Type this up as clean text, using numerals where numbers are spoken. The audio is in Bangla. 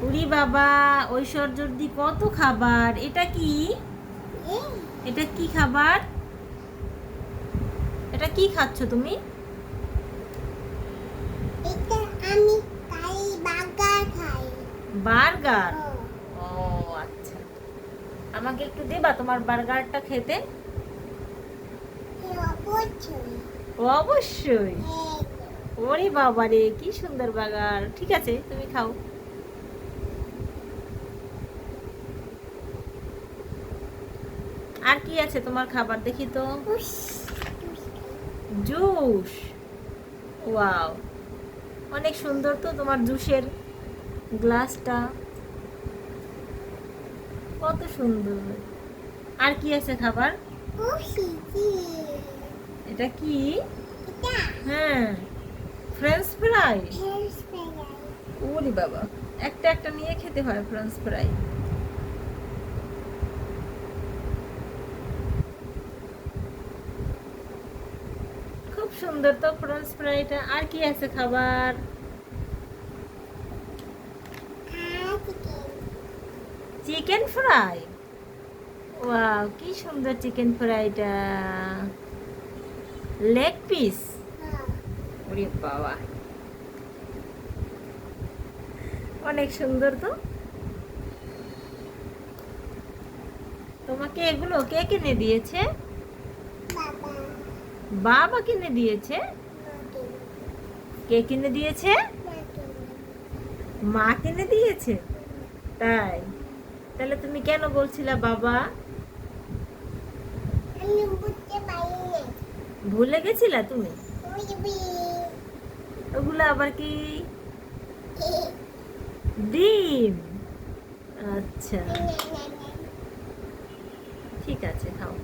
উরি বাবা, ঐশ্বর্যর দি কত খাবার। এটা কি? এটা কি খাবার? এটা কি খাচ্ছ তুমি? এটা আমি খাই, বার্গার খাই। বার্গার? ও আচ্ছা, আমাকে একটু দেবা তোমার বার্গারটা খেতে? অবশ্যই। অবশ্যই। ওরে বাবা রে, কি সুন্দর বার্গার। ঠিক আছে, তুমি খাও। আর কি আছে তোমার খাবার দেখি তো? জুস। ওয়াও, অনেক সুন্দর তো তোমার জুসের গ্লাসটা, কত সুন্দর। আর কি আছে খাবার? এটা কি? হ্যাঁ, ফ্রেঞ্চ ফ্রাই। ওরে বাবা, একটা একটা নিয়ে খেতে হয় ফ্রেঞ্চ ফ্রাই। খুব সুন্দর তো ফ্রেঞ্চ ফ্রাইটা। আর কি আছে খাবার? Chicken fry. ওয়াও, কি সুন্দর চিকেন ফ্রাইটা। Leg piece. ওরে বাবা, অনেক সুন্দর তো। তোমাকে এগুলো কে কিনে দিয়েছে? বাবা কিনে দিয়েছে? কে কিনে দিয়েছে? মা কিনে দিয়েছে? তাই? তাহলে তুমি কেন বলছিলা বাবা? ভুলে গেছিলা তুমি? ওগুলো আবার কি? ডিম। আচ্ছা, ঠিক আছে, খাও।